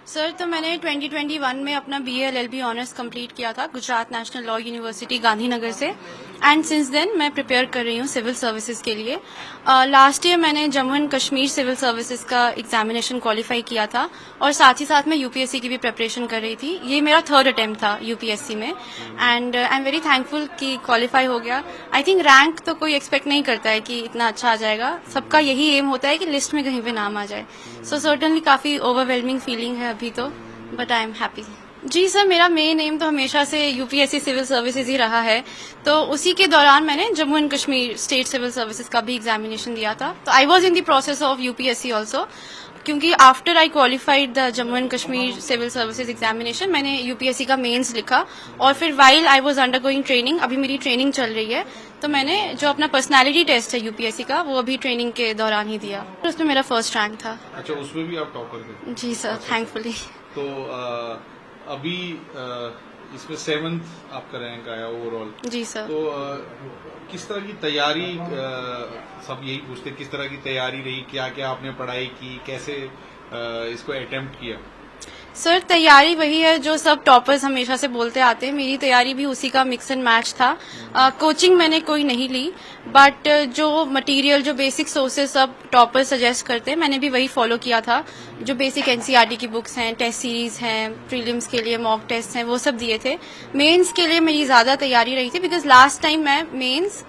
Sir तो मैंने 2021 में अपना BA LLB ऑनर्स कंप्लीट किया था Gujarat national law university Gandhinagar से एंड सिंस देन मैं प्रिपेयर कर रही हूँ सिविल सर्विसेज के लिए। लास्ट ईयर मैंने Jammu and Kashmir civil services का एग्जामिनेशन क्वालिफाई किया था और साथ ही साथ मैं UPSC की भी प्रिपरेशन कर रही थी। ये मेरा थर्ड अटेम्प्ट था UPSC में and I am very thankful कि क्वालिफाई हो गया। आई थिंक रैंक तो कोई एक्सपेक्ट नहीं करता है कि इतना अच्छा आ जाएगा, सबका यही एम होता है कि लिस्ट में कहीं पे नाम आ जाए। सो सर्टनली काफ़ी ओवरवेलमिंग फीलिंग है अभी तो, बट आई एम हैप्पी। जी सर, मेरा मेन एम तो हमेशा से UPSC सिविल सर्विसेज ही रहा है, तो उसी के दौरान मैंने Jammu and Kashmir state civil services का भी एग्जामिनेशन दिया था। तो I was in the process of UPSC also, क्योंकि after I qualified the Jammu and Kashmir civil services examination मैंने UPSC का मेंस लिखा और फिर while I was undergoing training, अभी मेरी ट्रेनिंग चल रही है, तो मैंने जो अपना पर्सनालिटी टेस्ट है UPSC का वो अभी ट्रेनिंग के दौरान ही दिया, उसमें मेरा फर्स्ट रैंक था। अच्छा, उसमें भी आप टॉपर थे? जी सर, थैंकफुली। तो अभी इसमें 7th आपका रैंक आया ओवरऑल। जी सर। तो किस तरह की तैयारी, सब यही पूछते किस तरह की तैयारी रही, क्या क्या आपने पढ़ाई की, कैसे इसको अटेम्प्ट किया? सर तैयारी वही है जो सब टॉपर्स हमेशा से बोलते आते हैं, मेरी तैयारी भी उसी का मिक्स एंड मैच था। कोचिंग मैंने कोई नहीं ली, बट जो मटेरियल, जो बेसिक सोर्सेज सब टॉपर्स सजेस्ट करते हैं मैंने भी वही फॉलो किया था। जो बेसिक NCERT की बुक्स हैं, टेस्ट सीरीज हैं, प्रीलिम्स के लिए मॉक टेस्ट हैं, वो सब दिए थे। मेंस के लिए मेरी ज्यादा तैयारी रही थी, बिकॉज लास्ट टाइम मैं मेंस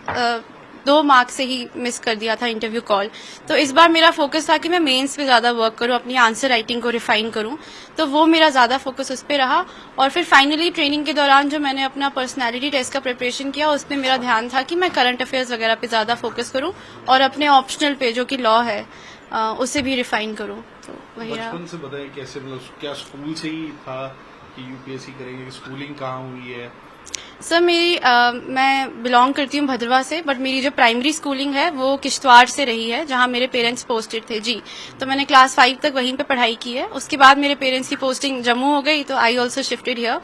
2 मार्क्स से ही मिस कर दिया था इंटरव्यू कॉल। तो इस बार मेरा फोकस था कि मैं मेंस पे ज्यादा वर्क करूं, अपनी आंसर राइटिंग को रिफाइन करूं, तो वो मेरा ज्यादा फोकस उस पे रहा। और फिर फाइनली ट्रेनिंग के दौरान जो मैंने अपना पर्सनालिटी टेस्ट का प्रिपरेशन किया, उसमें मेरा ध्यान था कि मैं करंट अफेयर्स वगैरह पे ज्यादा फोकस करूं और अपने ऑप्शनल पे जो कि लॉ है उसे भी रिफाइन करूं। तो वही रहा। बचपन से बताएं कैसे, मतलब क्या स्कूल से ही था कि UPSC करेंगे? स्कूलिंग कहाँ हुई है? सर मैं बिलोंग करती हूँ भद्रवा से, बट मेरी जो प्राइमरी स्कूलिंग है वो किश्तवाड़ से रही है, जहाँ मेरे पेरेंट्स पोस्टेड थे। जी, तो मैंने क्लास 5 तक वहीं पे पढ़ाई की है। उसके बाद मेरे पेरेंट्स की पोस्टिंग जम्मू हो गई, तो I also shifted here.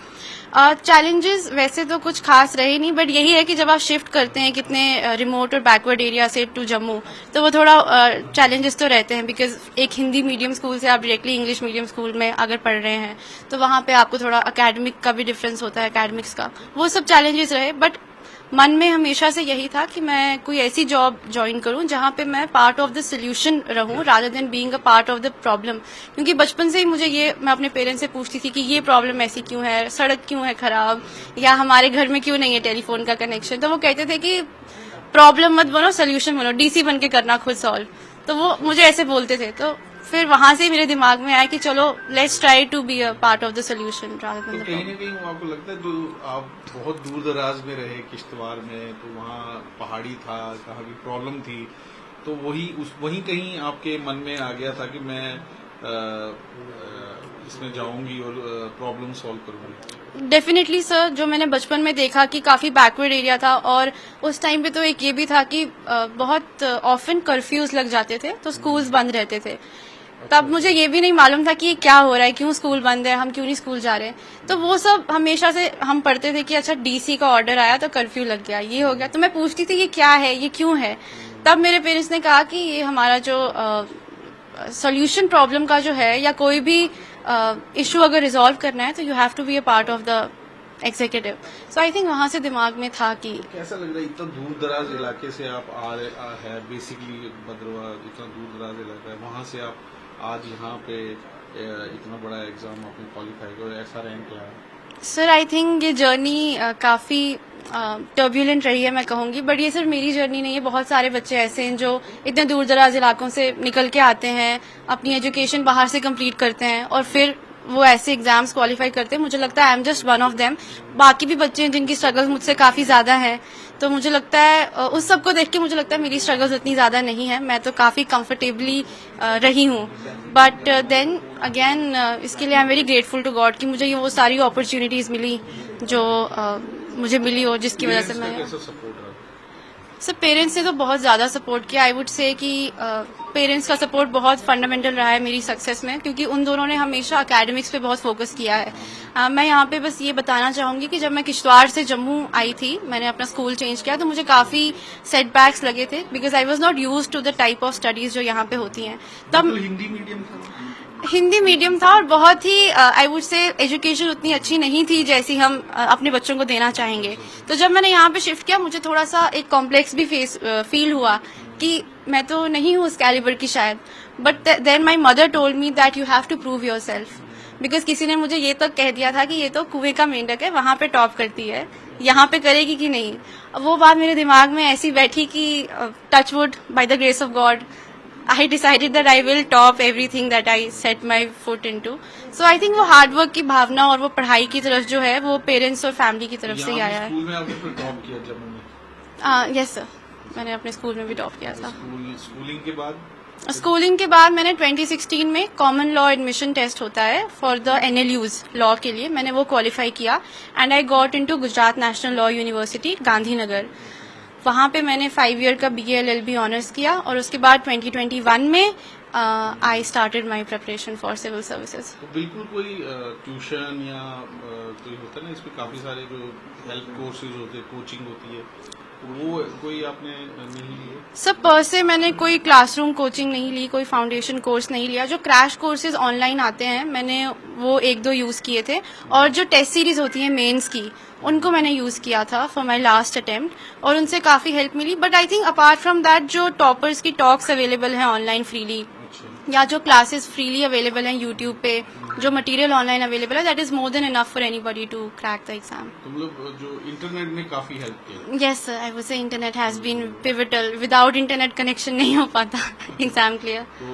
Challenges वैसे तो कुछ खास रहे नहीं, बट यही है कि जब आप शिफ्ट करते हैं कितने रिमोट और बैकवर्ड एरिया से टू जम्मू, तो वो थोड़ा चैलेंजेस तो रहते हैं, बिकॉज एक हिंदी मीडियम स्कूल से आप डायरेक्टली इंग्लिश मीडियम स्कूल में अगर पढ़ रहे हैं तो वहाँ पे आपको थोड़ा अकेडमिक का भी डिफरेंस होता है, अकेडमिक्स का, वो सब चैलेंजेस रहे। बट मन में हमेशा से यही था कि मैं कोई ऐसी जॉब ज्वाइन करूं जहां पे मैं पार्ट ऑफ द सोल्यूशन रहूं rather than being a part of the problem. क्योंकि बचपन से ही मुझे ये, मैं अपने पेरेंट्स से पूछती थी कि ये प्रॉब्लम ऐसी क्यों है, सड़क क्यों है खराब, या हमारे घर में क्यों नहीं है टेलीफोन का कनेक्शन। तो वो कहते थे कि प्रॉब्लम मत बनो, सोल्यूशन बनो, DC बन के करना खुद सॉल्व। तो वो मुझे ऐसे बोलते थे, तो फिर वहां से मेरे दिमाग में आया कि चलो let's try to be a part of the solution rather तो देन द कहीं प्रॉब्लम। ना कहीं वो आपको लगता है, जो आप बहुत दूर दराज में रहे किश्तवाड़ में, तो वहाँ पहाड़ी था, कहाँ भी प्रॉब्लम थी, तो वही कहीं आपके मन में आ गया था कि मैं इसमें जाऊंगी और प्रॉब्लम सॉल्व करूंगी? डेफिनेटली सर, जो मैंने बचपन में देखा कि काफी बैकवर्ड एरिया था, और उस टाइम पे तो एक ये भी था कि बहुत ऑफन कर्फ्यूज लग जाते थे, तो स्कूल्स बंद रहते थे। तब मुझे ये भी नहीं मालूम था कि ये क्या हो रहा है, क्यों स्कूल बंद है, हम क्यों नहीं स्कूल जा रहे हैं। तो वो सब हमेशा से हम पढ़ते थे कि अच्छा DC का ऑर्डर आया तो कर्फ्यू लग गया, ये हो गया। तो मैं पूछती थी ये क्या है, ये क्यों है। तब मेरे पेरेंट्स ने कहा कि ये हमारा जो सोल्यूशन प्रॉब्लम का जो है, या कोई भी इशू अगर रिजॉल्व करना है, तो you have to be a part of the executive. So I think वहां से दिमाग में था कि तो कैसा लग रहा है, इतना दूर दराज इलाके से आप आ रहे हैं, बेसिकली भद्रवा इतना दूर दराज इलाका है, वहां से आप आज यहाँ पे इतना बड़ा एग्जाम आपने क्वालिफाई किया, ऐसा रैंक लाया? सर आई थिंक ये जर्नी काफ़ी टर्ब्यूलेंट रही है, मैं कहूँगी, बट ये सिर्फ मेरी जर्नी नहीं है। बहुत सारे बच्चे ऐसे हैं जो इतने दूर दराज इलाकों से निकल के आते हैं, अपनी एजुकेशन बाहर से कंप्लीट करते हैं और फिर वो ऐसे एग्जाम्स क्वालिफाई करते हैं। मुझे लगता है I am just one of them. बाकी भी बच्चे हैं जिनकी स्ट्रगल्स मुझसे काफ़ी ज़्यादा है, तो मुझे लगता है उस सबको देख के मुझे लगता है मेरी स्ट्रगल्स इतनी ज़्यादा नहीं है, मैं तो काफ़ी कंफर्टेबली रही हूँ। बट देन अगेन इसके लिए I am very grateful to God कि मुझे ये वो सारी अपॉर्चुनिटीज़ मिली जो मुझे मिली हो, जिसकी वजह से मैं। कैसा सपोर्ट रहा? सर पेरेंट्स ने तो बहुत ज़्यादा सपोर्ट किया। आई वुड से कि पेरेंट्स का सपोर्ट बहुत फंडामेंटल रहा है मेरी सक्सेस में, क्योंकि उन दोनों ने हमेशा एकेडमिक्स पे बहुत फोकस किया है। मैं यहाँ पे बस ये बताना चाहूँगी कि जब मैं किश्तवाड़ से जम्मू आई थी, मैंने अपना स्कूल चेंज किया, तो मुझे काफ़ी सेटबैक्स लगे थे, because I was not use to the type of studies जो यहाँ पे होती हैं। तब हिंदी मीडियम था? हिंदी मीडियम था और बहुत ही आई वुड से एजुकेशन उतनी अच्छी नहीं थी जैसी हम अपने बच्चों को देना चाहेंगे। तो जब मैंने यहाँ पे शिफ्ट किया मुझे थोड़ा सा एक कॉम्प्लेक्स भी फील हुआ कि मैं तो नहीं हूँ उस कैलिबर की शायद। But then my mother told me that you have to prove your self, because किसी ने मुझे ये तक कह दिया था कि ये तो कुएं का मेंढक है, वहां पे टॉप करती है, यहाँ पे करेगी कि नहीं। अब वो बात मेरे दिमाग में ऐसी बैठी कि touch would by the grace of God I decided that I will top everything that I set my foot into. So I think वो हार्ड वर्क की भावना और वो पढ़ाई की तरफ जो है वो पेरेंट्स और फैमिली की तरफ से ही आया है। स्कूल में आपने फिर टॉप किया जम्मू में? यस सर, मैंने अपने स्कूल में भी टॉप किया था। स्कूलिंग के बाद? स्कूलिंग के बाद मैंने 2016 में कॉमन लॉ एडमिशन टेस्ट होता है फॉर द NLUs लॉ के लिए, मैंने वो क्वालिफाई किया and I got into Gujarat national law university Gandhinagar. वहाँ पे मैंने 5 ईयर का BA LLB ऑनर्स किया और उसके बाद 2021 में I started my preparation for civil services. तो बिल्कुल कोई ट्यूशन या कोई होता है ना, इसमें काफी सारे जो हेल्प कोर्सेज होते हैं, कोचिंग होती है, वो कोई आपने नहीं लिए? सब पर से मैंने कोई क्लासरूम कोचिंग नहीं ली, कोई फाउंडेशन कोर्स नहीं लिया। जो क्रैश कोर्सेज ऑनलाइन आते हैं मैंने वो 1-2 यूज किए थे, और जो टेस्ट सीरीज होती है मेंस की उनको मैंने यूज किया था फॉर माय लास्ट अटेम्प्ट और उनसे काफी हेल्प मिली। But I think apart from that जो टॉपर्स की टॉक्स अवेलेबल हैं ऑनलाइन फ्रीली, या जो क्लासेस फ्रीली अवेलेबल हैं यूट्यूब पे, जो मटेरियल ऑनलाइन अवेलेबल है, that is more than enough for anybody to crack the exam. तो मतलब जो इंटरनेट ने काफी हेल्प किया? Yes sir, I would say internet has been pivotal. Without internet connection नहीं हो पाता एग्जाम क्लियर। तो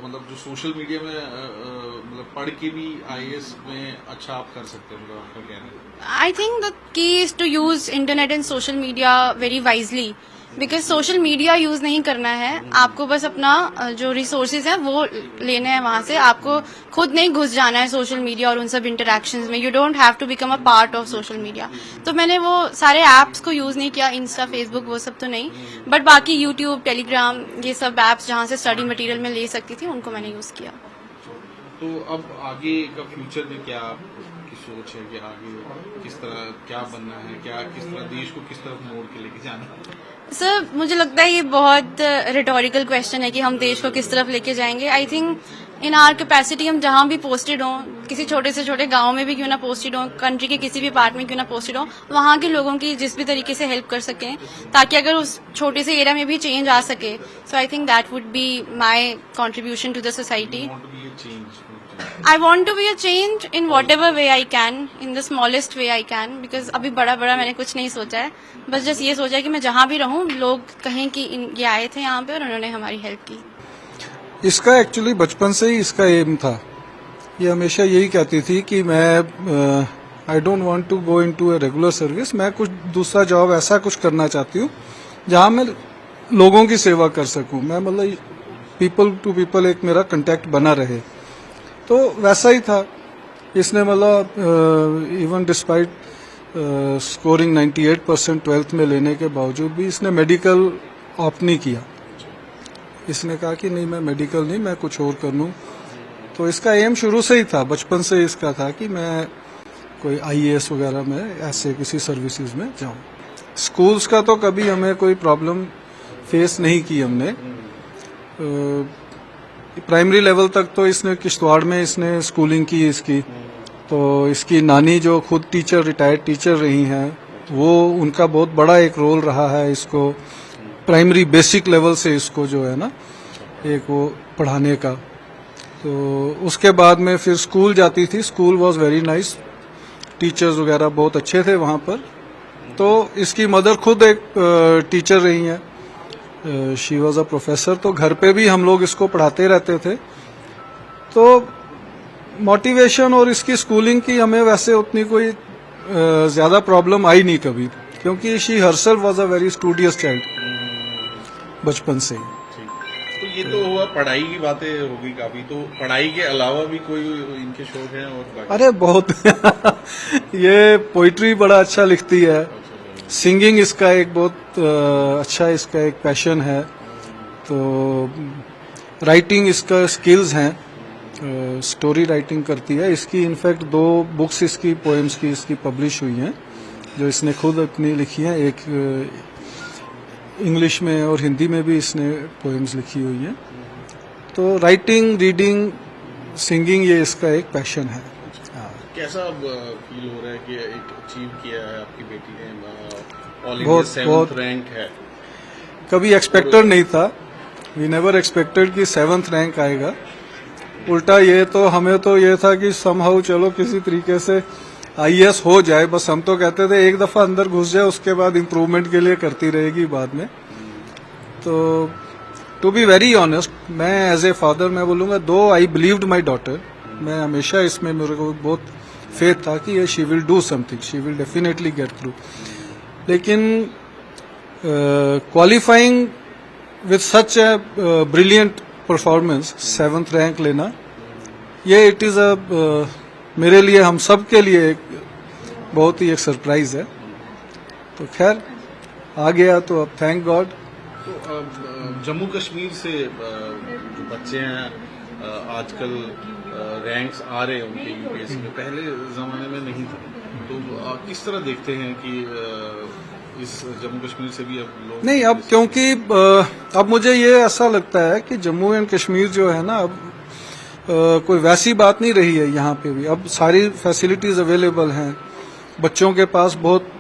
मतलब जो सोशल मीडिया में मतलब पढ़ के भी IAS में अच्छा आप कर सकते हैं, मतलब आपका कहना है? I think the key is to use internet and social media very wisely, because social media use नहीं करना है आपको, बस अपना जो रिसोर्सेज हैं वो लेने हैं वहां से। आपको खुद नहीं घुस जाना है सोशल मीडिया और उन सब इंटरेक्शंस में। You don't have to become a part of social media. तो मैंने वो सारे एप्स को यूज नहीं किया, इंस्टा फेसबुक वो सब तो नहीं, बट बाकी यूट्यूब टेलीग्राम ये सब एप्स जहाँ से स्टडी मटेरियल में ले सकती थी उनको मैंने यूज किया। तो अब आगे का फ्यूचर में क्या आपकी सोच है कि आगे किस तरह क्या बनना है, क्या किस तरह देश को किस तरफ मोड़ के लेके जाना है? सर मुझे लगता है ये बहुत रिटोरिकल क्वेश्चन है कि हम देश को किस तरफ लेके जाएंगे। I think in our capacity हम जहां भी पोस्टेड हों, किसी छोटे से छोटे गांव में भी क्यों ना पोस्टेड हों, कंट्री के किसी भी पार्ट में क्यों ना पोस्टेड हों, वहां के लोगों की जिस भी तरीके से हेल्प कर सकें, ताकि अगर उस छोटे से एरिया में भी चेंज आ सके। So I think that would be my contribution to the society. I want to be a change in whatever way I can, in the smallest way I can, because अभी बड़ा मैंने कुछ नहीं सोचा है, बस जस्ट ये सोचा है कि मैं जहाँ भी रहूँ लोग कहें कि ये आए थे यहाँ पे और उन्होंने हमारी हेल्प की। इसका एक्चुअली बचपन से ही इसका एम था। ये हमेशा यही कहती थी कि मैं I don't want to go into a regular service, मैं कुछ दूसरा जॉब ऐसा कुछ करना चाहती हूँ जहाँ मैं लोगों की सेवा कर सकूँ। मैं मतलब पीपल टू पीपल एक मेरा कांटेक्ट बना रहे, तो वैसा ही था। इसने मतलब इवन डिस्पाइट स्कोरिंग 98% 12th में लेने के बावजूद भी इसने मेडिकल ऑप्ट नहीं किया। इसने कहा कि नहीं मैं मेडिकल नहीं, मैं कुछ और कर लूँ। तो इसका एम शुरू से ही था, बचपन से इसका था कि मैं कोई IAS वगैरह में ऐसे किसी सर्विसेज में जाऊँ। स्कूल्स का तो कभी हमें कोई प्रॉब्लम फेस नहीं की हमने। प्राइमरी लेवल तक तो इसने किश्तवाड़ में इसने स्कूलिंग की इसकी। तो इसकी नानी जो खुद टीचर, रिटायर्ड टीचर रही हैं, वो उनका बहुत बड़ा एक रोल रहा है इसको प्राइमरी बेसिक लेवल से इसको जो है ना एक वो पढ़ाने का। तो उसके बाद में फिर स्कूल जाती थी। School was very nice, teachers वगैरह बहुत अच्छे थे वहाँ पर। तो इसकी मदर खुद एक टीचर रही हैं, शी वॉज अ प्रोफेसर। तो घर पे भी हम लोग इसको पढ़ाते रहते थे। तो मोटिवेशन और इसकी स्कूलिंग की हमें वैसे उतनी कोई ज्यादा प्रॉब्लम आई नहीं कभी, क्योंकि she herself was a very studious child बचपन से ही। तो ये तो हुआ पढ़ाई की बातें होगी काफी, तो पढ़ाई के अलावा भी कोई इनके शौक हैं और बाकी? अरे बहुत ये पोइट्री बड़ा अच्छा लिखती है, सिंगिंग इसका एक बहुत अच्छा इसका एक पैशन है। तो राइटिंग इसका स्किल्स हैं, स्टोरी राइटिंग करती है। इसकी इनफैक्ट 2 बुक्स इसकी पोएम्स की इसकी पब्लिश हुई हैं, जो इसने खुद अपनी लिखी हैं। एक इंग्लिश में और हिंदी में भी इसने पोएम्स लिखी हुई हैं। तो राइटिंग, रीडिंग सिंगिंग ये इसका एक पैशन है। कैसा फील हो रहा है कि एक अचीव किया है आपकी बेटी ने, ऑल इंडिया बहुत- 7th रैंक है? कभी एक्सपेक्टेड नहीं था, वी नेवर एक्सपेक्टेड कि 7th रैंक आएगा। उल्टा ये तो हमें तो ये था कि समहाउ चलो किसी तरीके से आईएएस हो जाए, बस हम तो कहते थे एक दफा अंदर घुस जाए उसके बाद इम्प्रूवमेंट के लिए करती रहेगी बाद में। तो टू बी वेरी ऑनेस्ट, मैं एज ए फादर मैं बोलूंगा, दो आई बिलीव्ड माई डॉटर, मैं हमेशा इसमें मेरे को बहुत फेथ था कि ये she will do something, she will definitely get through. लेकिन qualifying with such a brilliant performance 7th rank लेना, ये इट इज अ मेरे लिए, हम सब के लिए एक बहुत ही एक सरप्राइज है। तो खैर आ गया तो अब थैंक गॉड। तो जम्मू कश्मीर से जो बच्चे हैं आजकल रैंक्स आ रहे हैं उनके यूपीएससी में, पहले जमाने में नहीं थे, तो किस तरह देखते हैं कि इस जम्मू कश्मीर से भी अब लोग नहीं, अब क्योंकि अब मुझे ये ऐसा लगता है कि जम्मू एंड कश्मीर जो है ना, अब कोई वैसी बात नहीं रही है यहाँ पे भी। अब सारी फैसिलिटीज अवेलेबल हैं, बच्चों के पास बहुत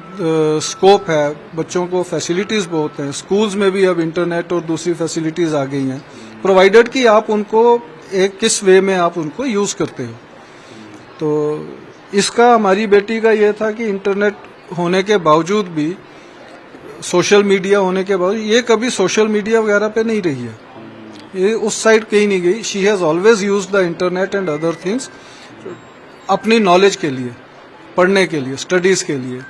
स्कोप है, बच्चों को फैसिलिटीज बहुत हैं, स्कूल्स में भी अब इंटरनेट और दूसरी फैसिलिटीज आ गई हैं, प्रोवाइडेड कि आप उनको एक किस वे में आप उनको यूज करते हो। तो इसका हमारी बेटी का ये था कि इंटरनेट होने के बावजूद भी, सोशल मीडिया होने के बावजूद, ये कभी सोशल मीडिया वगैरह पे नहीं रही है, ये उस साइड कहीं नहीं गई। She has always use the internet and other things अपनी नॉलेज के लिए, पढ़ने के लिए, स्टडीज के लिए।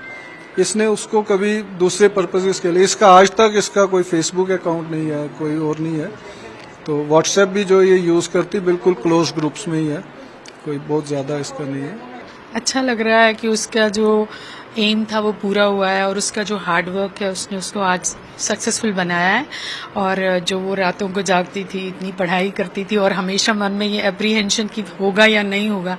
इसने उसको कभी दूसरे पर्पजेस के लिए, इसका आज तक इसका कोई फेसबुक अकाउंट नहीं है, कोई और नहीं है। तो व्हाट्सएप भी जो ये यूज करती बिल्कुल क्लोज ग्रुप्स में ही है, कोई बहुत ज्यादा इसका नहीं है। अच्छा लग रहा है कि उसका जो एम था वो पूरा हुआ है और उसका जो हार्ड वर्क है उसने उसको आज सक्सेसफुल बनाया है। और जो वो रातों को जागती थी, इतनी पढ़ाई करती थी और हमेशा मन में ये एप्रीहेंशन कि होगा या नहीं होगा,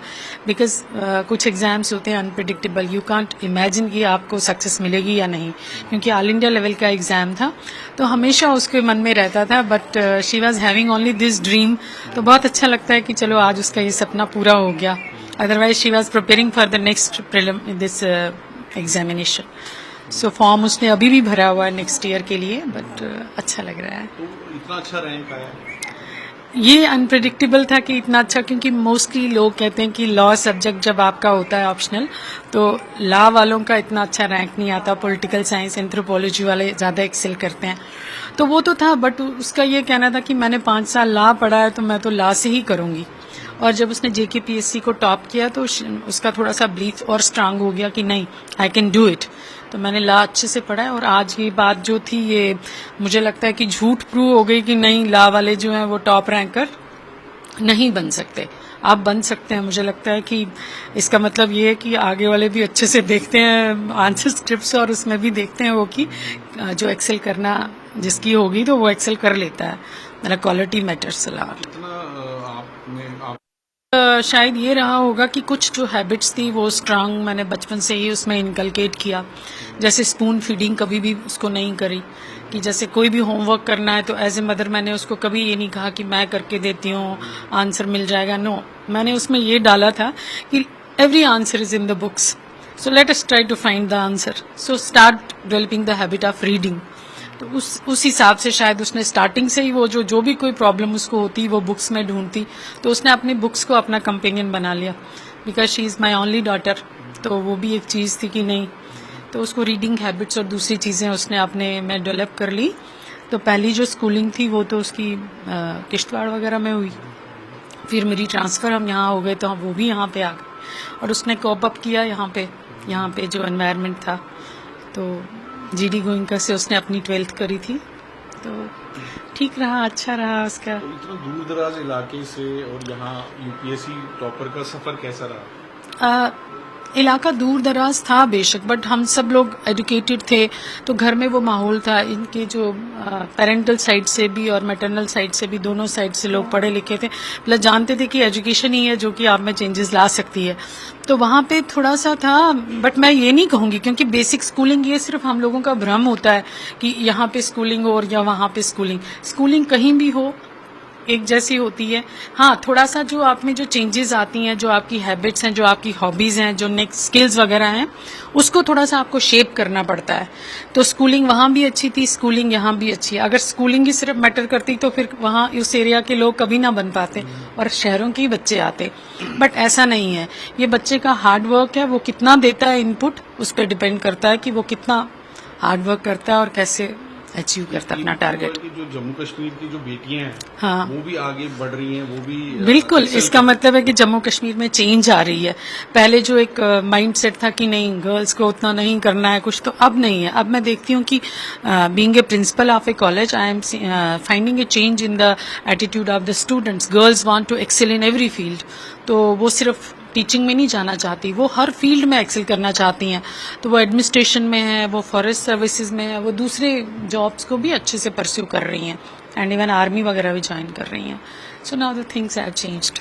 बिकॉज कुछ एग्जाम्स होते हैं अनप्रिडिक्टेबल, यू कांट इमेजिन कि आपको सक्सेस मिलेगी या नहीं, क्योंकि ऑल इंडिया लेवल का एग्जाम था। तो हमेशा उसके मन में रहता था, but she was having only this dream. तो बहुत अच्छा लगता है कि चलो आज उसका ये सपना पूरा हो गया। Otherwise she was preparing for the next this examination. So form उसने अभी भी भरा हुआ है नेक्स्ट ईयर के लिए, बट अच्छा लग रहा है। तो इतना अच्छा रैंक आया? ये अनप्रिडिक्टेबल था कि इतना अच्छा, क्योंकि मोस्टली लोग कहते हैं कि लॉ सब्जेक्ट जब आपका होता है ऑप्शनल, तो लॉ वालों का इतना अच्छा रैंक नहीं आता, पॉलिटिकल साइंस, एंथ्रोपोलॉजी वाले ज़्यादा एक्सेल करते हैं। तो वो तो था, बट उसका ये कहना था कि मैंने 5 साल लॉ पढ़ा है तो मैं तो लॉ से ही करूंगी। और जब उसने जेकेपीएससी को टॉप किया तो उसका थोड़ा सा बिलीफ और स्ट्रांग हो गया कि नहीं, आई कैन डू इट। तो मैंने लॉ अच्छे से पढ़ा है और आज ये बात जो थी ये मुझे लगता है कि झूठ प्रूव हो गई कि नहीं, लॉ वाले जो हैं वो टॉप रैंकर नहीं बन सकते। आप बन सकते हैं। मुझे लगता है कि इसका मतलब ये है कि आगे वाले भी अच्छे से देखते हैं आंसर स्क्रिप्ट्स और उसमें भी देखते हैं वो कि जो एक्सेल करना जिसकी होगी तो वो एक्सेल कर लेता है। मेरा क्वालिटी मैटर्स अ लॉट। कितना आप शायद ये रहा होगा कि कुछ जो हैबिट्स थी वो स्ट्रांग मैंने बचपन से ही उसमें इनकलकेट किया। जैसे स्पून फीडिंग कभी भी उसको नहीं करी, कि जैसे कोई भी होमवर्क करना है तो एज ए मदर मैंने उसको कभी ये नहीं कहा कि मैं करके देती हूँ, आंसर मिल जाएगा। नो, मैंने उसमें ये डाला था कि every answer is in the books, so let us try to find the answer. So start developing the habit of reading. तो उस हिसाब से शायद उसने स्टार्टिंग से ही वो जो भी कोई प्रॉब्लम उसको होती वो बुक्स में ढूंढती, तो उसने अपनी बुक्स को अपना कंपेनियन बना लिया। Because she is my only daughter, तो वो भी एक चीज़ थी कि नहीं, तो उसको रीडिंग हैबिट्स और दूसरी चीज़ें उसने अपने में डेवलप कर ली। तो पहली जो स्कूलिंग थी वो तो उसकी किश्तवाड़ वगैरह में हुई, फिर मेरी ट्रांसफ़र हम यहाँ हो गए तो हम वो भी यहाँ पे आ गए और उसने कॉप अप किया यहाँ पे जो एनवायरनमेंट था। तो जीडी गोइंका से उसने अपनी 12th करी थी, तो ठीक रहा, अच्छा रहा उसका। तो इतना दूर दराज इलाके से और यहाँ यूपीएससी टॉपर का सफर कैसा रहा? इलाका दूर दराज था बेशक, बट हम सब लोग एजुकेटेड थे, तो घर में वो माहौल था। इनके जो पेरेंटल साइड से भी और मैटरनल साइड से भी, दोनों साइड से लोग पढ़े लिखे थे, प्लस जानते थे कि एजुकेशन ही है जो कि आप में चेंजेस ला सकती है। तो वहाँ पे थोड़ा सा था, बट मैं ये नहीं कहूँगी, क्योंकि बेसिक स्कूलिंग ये सिर्फ हम लोगों का भ्रम होता है कि यहाँ पे स्कूलिंग हो और या वहाँ पे स्कूलिंग कहीं भी हो, एक जैसी होती है। हाँ, थोड़ा सा जो आप में जो चेंजेस आती हैं, जो आपकी हैबिट्स हैं, जो आपकी हॉबीज हैं, जो नेक्स्ट स्किल्स वगैरह हैं, उसको थोड़ा सा आपको शेप करना पड़ता है। तो स्कूलिंग वहाँ भी अच्छी थी, स्कूलिंग यहाँ भी अच्छी है। अगर स्कूलिंग ही सिर्फ मैटर करती तो फिर वहाँ उस एरिया के लोग कभी ना बन पाते और शहरों के ही बच्चे आते। बट ऐसा नहीं है, ये बच्चे का हार्ड वर्क है, वो कितना देता है इनपुट, उस पर डिपेंड करता है कि वो कितना हार्ड वर्क करता है और कैसे अचीव करता है अपना टारगेट। की जो जम्मू कश्मीर की जो बेटियां हैं, हाँ, वो भी आगे बढ़ रही हैं, वो भी बिल्कुल। excel इसका मतलब है कि जम्मू कश्मीर में चेंज आ रही है। पहले जो एक माइंड सेट था कि नहीं गर्ल्स को उतना नहीं करना है कुछ, तो अब नहीं है। अब मैं देखती हूँ कि being a principal of a college, I am finding a change in the attitude of the students. Girls want to excel in every field. तो वो सिर्फ टीचिंग में नहीं जाना चाहती, वो हर फील्ड में एक्सेल करना चाहती हैं। तो वो एडमिनिस्ट्रेशन में है, वो फॉरेस्ट सर्विसेज में है, वो दूसरे जॉब्स को भी अच्छे से परस्यू कर रही हैं एंड इवन आर्मी वगैरह भी ज्वाइन कर रही हैं। So now the things have changed.